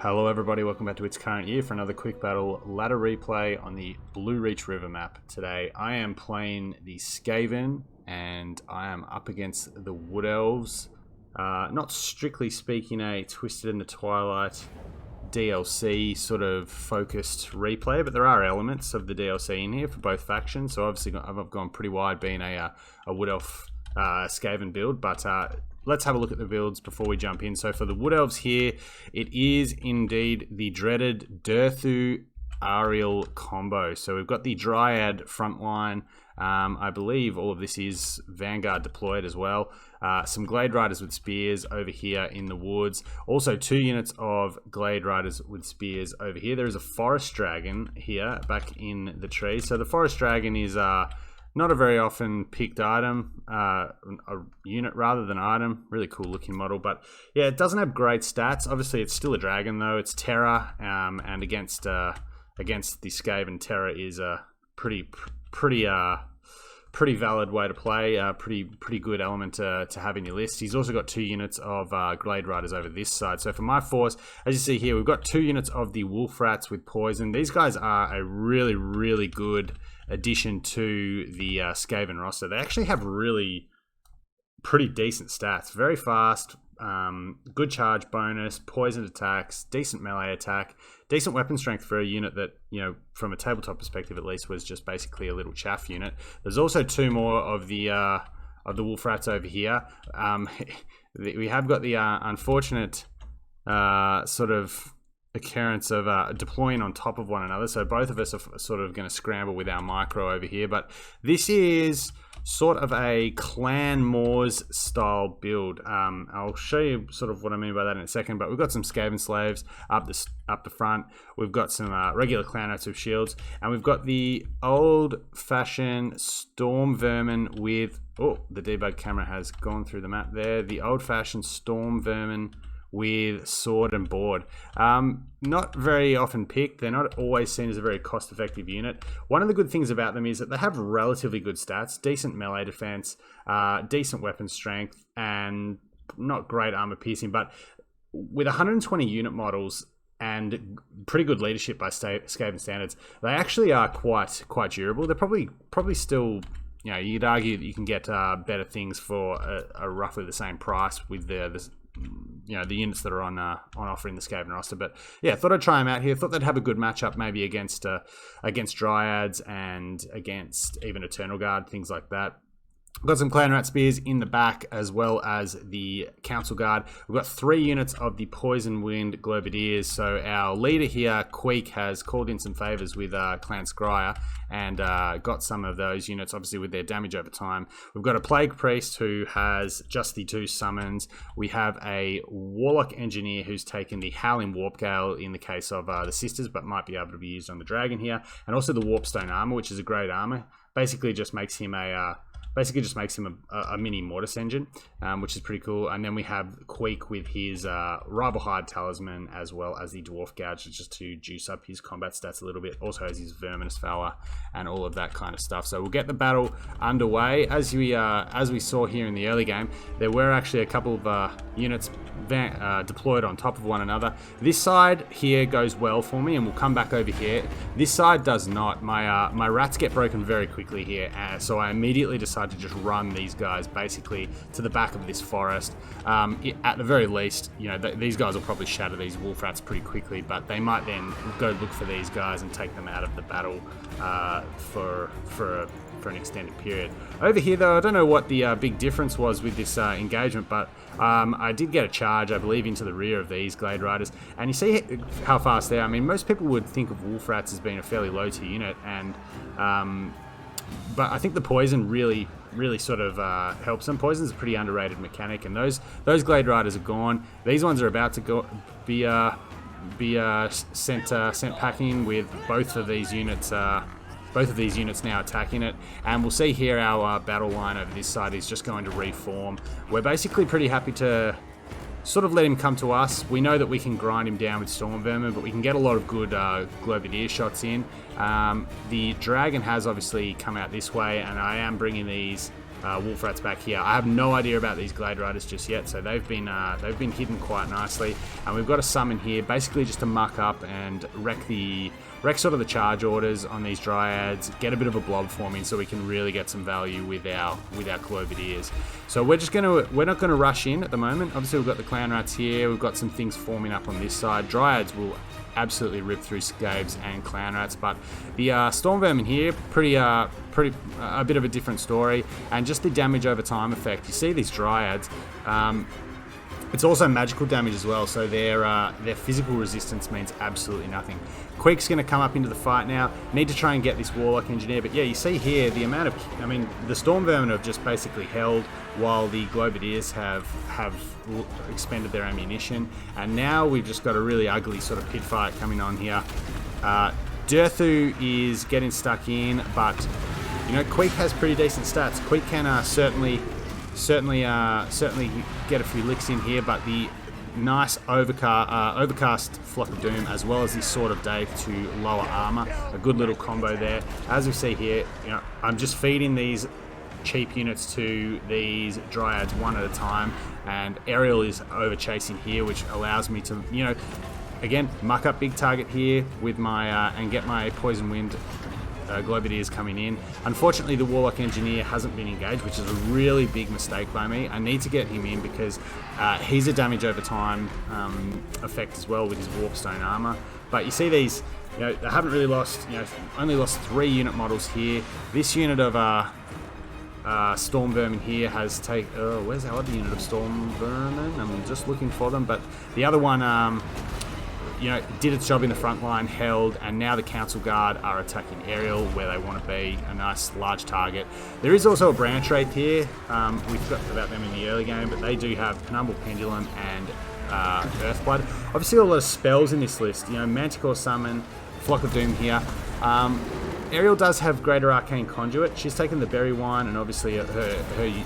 Hello everybody, welcome back to It's Current Year for another quick battle ladder replay on the Blue Reach River map. Today I am playing the Skaven and I am up against the Wood Elves. Not strictly speaking a Twisted in the Twilight DLC sort of focused replay, but there are elements of the DLC in here for both factions. So obviously I've gone pretty wide being a Wood Elf Skaven build, but let's have a look at the builds before we jump in. So for the Wood Elves here, it is indeed the dreaded Durthu Ariel combo. So we've got the Dryad frontline. I believe all of this is Vanguard deployed as well. Some Glade Riders with spears over here in the woods. Also 2 units of Glade Riders with spears over here. There is a Forest Dragon here back in the tree. So the Forest Dragon is not a very often picked item, a unit rather than item. Really cool looking model, but yeah, it doesn't have great stats. Obviously, it's still a dragon though. It's Terra, and against the Skaven, Terra is a pretty valid way to play. Pretty good element to have in your list. He's also got 2 units of Glade Riders over this side. So for my force, as you see here, we've got 2 units of the Wolf Rats with poison. These guys are a really good addition to the Skaven roster. They actually have really pretty decent stats. Very fast, good charge bonus, poisoned attacks, decent melee attack, decent weapon strength for a unit that, you know, from a tabletop perspective at least, was just basically a little chaff unit. There's also 2 more of the Wolf Rats over here. We have got the unfortunate sort of occurrence of deploying on top of one another, so both of us are sort of going to scramble with our micro over here, but this is sort of a Clan Moors style build. I'll show you sort of what I mean by that in a second, but we've got some Skaven slaves up the front. We've got some regular Clan Rats with shields, and we've got the old-fashioned Storm Vermin with... Oh, the debug camera has gone through the map there. The old-fashioned Storm Vermin with sword and board. Not very often picked. They're not always seen as a very cost-effective unit. One of the good things about them is that they have relatively good stats, decent melee defense, decent weapon strength, and not great armor piercing, but with 120 unit models and pretty good leadership by Skaven standards, they actually are quite durable. They're probably still, you know, you'd argue that you can get better things for a roughly the same price with the units that are on offer in the Skaven roster. But yeah, thought I'd try them out here. Thought they'd have a good matchup maybe against Dryads and against even Eternal Guard, things like that. We've got some Clan Rat Spears in the back as well as the Council Guard. We've got 3 units of the Poison Wind Globadiers. So our leader here, Queek, has called in some favors with Clan Scryer and got some of those units, obviously with their damage over time. We've got a Plague Priest who has just the 2 summons. We have a Warlock Engineer who's taken the Howling Warp Gale in the case of the Sisters, but might be able to be used on the Dragon here. And also the Warpstone Armor, which is a great armor. Basically just makes him a mini Mortis engine, which is pretty cool. And then we have Queek with his Rivalhide Talisman, as well as the Dwarf Gouge, just to juice up his combat stats a little bit. Also has his Verminous Valor and all of that kind of stuff. So we'll get the battle underway. As we saw here in the early game, there were actually a couple of units deployed on top of one another. This side here goes well for me, and we'll come back over here. This side does not. My rats get broken very quickly here, so I immediately decide to just run these guys basically to the back of this forest. At the very least, you know, these guys will probably shatter these Wolf Rats pretty quickly, but they might then go look for these guys and take them out of the battle for an extended period. Over here though, I don't know what the big difference was with this engagement, but I did get a charge, I believe, into the rear of these Glade Riders, and you see how fast they are. I mean, most people would think of Wolf Rats as being a fairly low tier unit, and but I think the poison really sort of helps them. Poison's a pretty underrated mechanic, and those Glade Riders are gone. These ones are about to be sent packing with both of these units. Both of these units now attacking it, and we'll see here our battle line over this side is just going to reform. We're basically pretty happy to sort of let him come to us. We know that we can grind him down with Storm Vermin, but we can get a lot of good Globadier shots in. The Dragon has obviously come out this way, and I am bringing these Wolf Rats back here. I have no idea about these Glade Riders just yet, so they've been hidden quite nicely. And we've got a summon here, basically just to muck up and wreck sort of the charge orders on these Dryads, get a bit of a blob forming so we can really get some value with our Globadiers. So we're not gonna rush in at the moment. Obviously we've got the Clan Rats here, we've got some things forming up on this side. Dryads will absolutely rip through Skaves and Clan Rats, but the Storm Vermin here, a bit of a different story, and just the damage over time effect. You see these Dryads, it's also magical damage as well, so their physical resistance means absolutely nothing. Queek's going to come up into the fight now. Need to try and get this Warlock Engineer, but yeah, you see here the amount of, I mean, the Storm Vermin have just basically held while the Globadiers have expended their ammunition, and now we've just got a really ugly sort of pit fight coming on here. Durthu is getting stuck in, but you know, Queek has pretty decent stats. Queek can certainly get a few licks in here, but the nice overcast Flock of Doom, as well as this Sword of Dave to lower armor, a good little combo there. As we see here, you know, I'm just feeding these cheap units to these Dryads one at a time, and Aerial is over chasing here, which allows me to, you know, again, muck up big target here with my and get my Poison Wind Globadiers coming in. Unfortunately, the Warlock Engineer hasn't been engaged, which is a really big mistake by me. I need to get him in because he's a damage over time effect as well with his Warpstone armor. But you see these, you know, they haven't really lost, you know, only lost 3 unit models here. This unit of Storm Vermin here has taken, where's our other unit of Storm Vermin? I'm just looking for them, but the other one, you know, did its job in the front line, held, and now the Council Guard are attacking Aerial where they want to be, a nice large target. There is also a branch wraith here. We forgot about them in the early game, but they do have Penumbral Pendulum and Earthblood. Obviously a lot of spells in this list. You know, Manticore Summon, Flock of Doom here. Aerial does have Greater Arcane Conduit. She's taken the Berry Wine and obviously her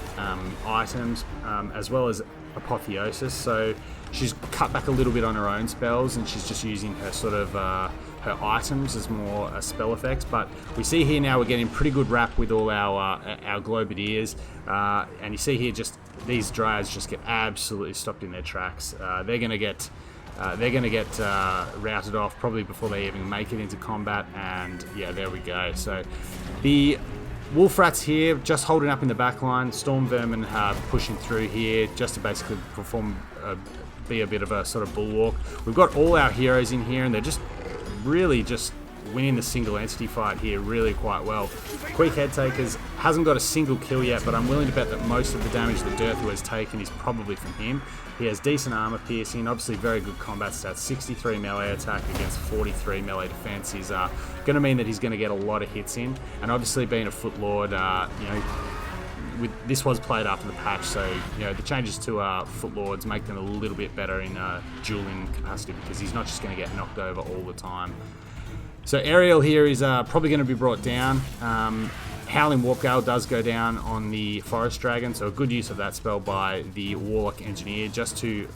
items, as well as Apotheosis, so she's cut back a little bit on her own spells, and she's just using her sort of her items as more spell effects. But we see here now we're getting pretty good wrap with all our Globadiers, and you see here just these Dryads just get absolutely stopped in their tracks. They're gonna get routed off probably before they even make it into combat, and yeah, there we go. So the Wolf Rats here just holding up in the back line. Storm Vermin pushing through here just to basically be a bit of a sort of bulwark. We've got all our heroes in here, and they're just really just winning the single entity fight here really quite well. Queek Headtakers hasn't got a single kill yet, but I'm willing to bet that most of the damage that Durthu has taken is probably from him. He has decent armor piercing, obviously very good combat stats, 63 melee attack against 43 melee defense is going to mean that he's going to get a lot of hits in, and obviously being a Foot Lord, you know, this was played after the patch, so you know the changes to Foot Lords make them a little bit better in dueling capacity, because he's not just going to get knocked over all the time. So Aerial here is probably going to be brought down. Howling Warp Gale does go down on the Forest Dragon, so a good use of that spell by the Warlock Engineer just to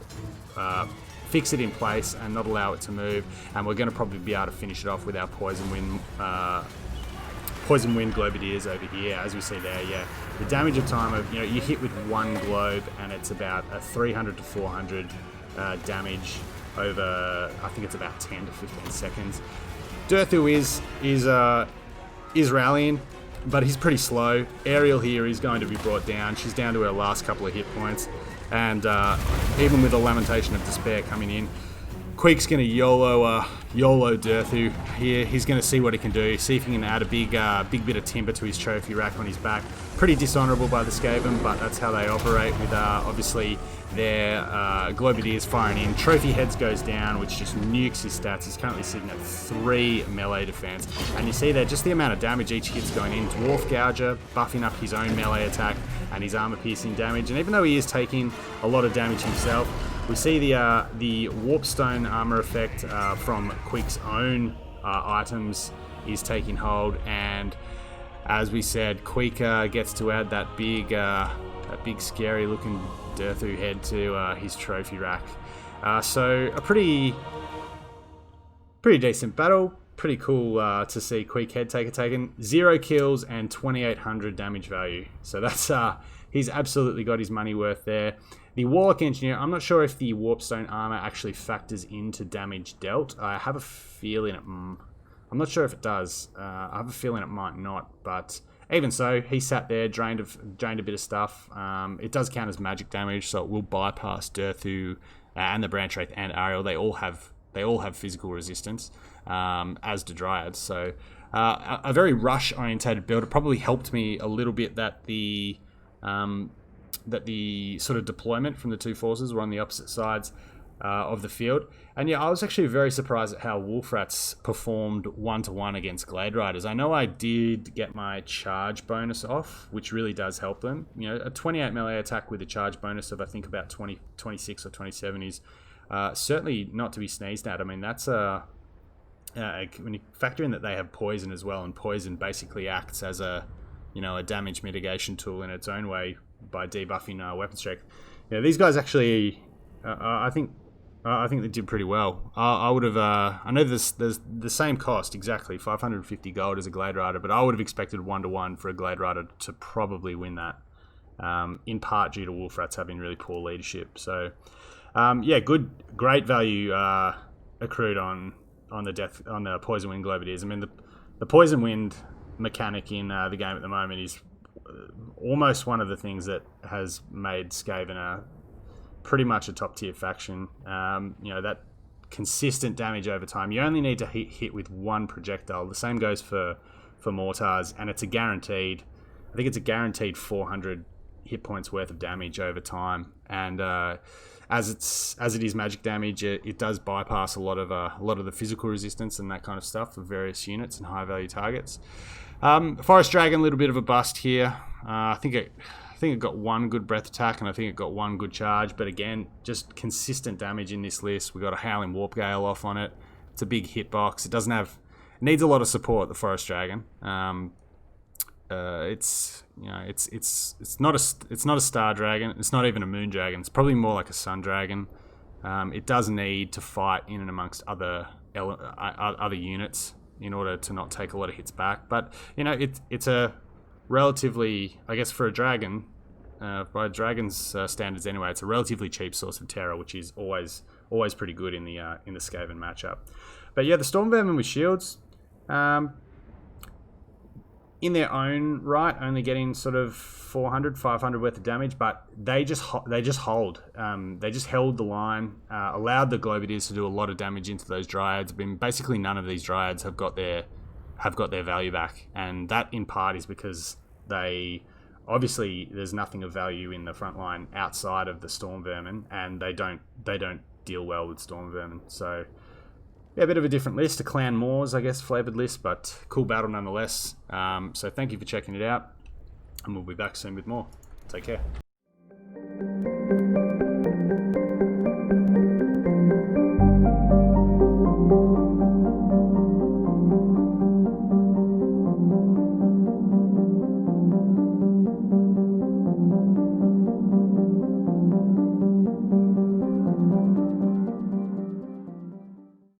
fix it in place and not allow it to move. And we're going to probably be able to finish it off with our Poison Wind Globadiers over here, as we see there. Yeah, the damage of time of, you know, you hit with one globe and it's about a 300 to 400 damage over, I think it's about 10 to 15 seconds. Durthu is rallying, but he's pretty slow. Aerial here is going to be brought down. She's down to her last couple of hit points, and even with a Lamentation of Despair coming in, Queek's going to YOLO Durthu here. He's going to see what he can do, see if he can add a big bit of timber to his trophy rack on his back. Pretty dishonourable by the Skaven, but that's how they operate, with obviously their Globadiers firing in. Trophy Heads goes down, which just nukes his stats. He's currently sitting at 3 melee defense, and you see there just the amount of damage each hit's going in. Dwarf Gouger buffing up his own melee attack and his armor piercing damage, and even though he is taking a lot of damage himself, we see the Warpstone armor effect from Queek's own items is taking hold, and as we said, Queek gets to add that big scary looking Durthu head to his trophy rack. So a pretty decent battle. pretty cool to see Quick Head Taker taken. 0 kills and 2,800 damage value. So that's he's absolutely got his money worth there. The Warlock Engineer, I'm not sure if the Warpstone armor actually factors into damage dealt. I have a feeling I'm not sure if it does. I have a feeling it might not, but even so, he sat there, drained a bit of stuff. It does count as magic damage, so it will bypass Durthu and the Branch Wraith and Ariel. They all have physical resistance, as do Dryads. So a very rush-orientated build. It probably helped me a little bit that the sort of deployment from the two forces were on the opposite sides of the field. And yeah, I was actually very surprised at how Wolfrats performed 1-to-1 against Glade Riders. I know I did get my charge bonus off, which really does help them. You know, a 28 melee attack with a charge bonus of I think about 26 or 27 is certainly not to be sneezed at. I mean, that's when you factor in that they have poison as well, and poison basically acts as a damage mitigation tool in its own way by debuffing weapon strength. Yeah, these guys actually, I think they did pretty well. I would have, I know there's the same cost exactly, 550 gold as a Glade Rider, but I would have expected 1-to-1 for a Glade Rider to probably win that, in part due to Wolfrats having really poor leadership. So, yeah, great value accrued on the Poison Wind Globadiers. I mean, the Poison Wind mechanic in the game at the moment is almost one of the things that has made Skaven pretty much a top tier faction. That consistent damage over time. You only need to hit with one projectile. The same goes for mortars, and it's a guaranteed. I think it's a guaranteed 400 hit points worth of damage over time. And as it is magic damage, it does bypass a lot of the physical resistance and that kind of stuff for various units and high value targets. Forest Dragon, a little bit of a bust here. I think it got one good breath attack, and I think it got one good charge. But again, just consistent damage in this list. We got a Howling Warp Gale off on it. It's a big hitbox. It needs a lot of support. The Forest Dragon. It's not a Star Dragon. It's not even a Moon Dragon. It's probably more like a Sun Dragon. It does need to fight in and amongst other units in order to not take a lot of hits back. But it's a relatively, I guess, for a dragon, by dragon's standards anyway, it's a relatively cheap source of terror, which is always pretty good in the Skaven matchup. But yeah, the Storm Vermin with shields, in their own right, only getting sort of 400, 500 worth of damage, but they just hold. They just held the line, allowed the Globadiers to do a lot of damage into those Dryads. I mean, basically none of these Dryads have got their value back, and that in part is because obviously there's nothing of value in the front line outside of the Storm Vermin, and they don't deal well with Storm Vermin. So yeah, a bit of a different list, a Clan Moors, I guess, flavoured list, but cool battle nonetheless. So thank you for checking it out, and we'll be back soon with more. Take care.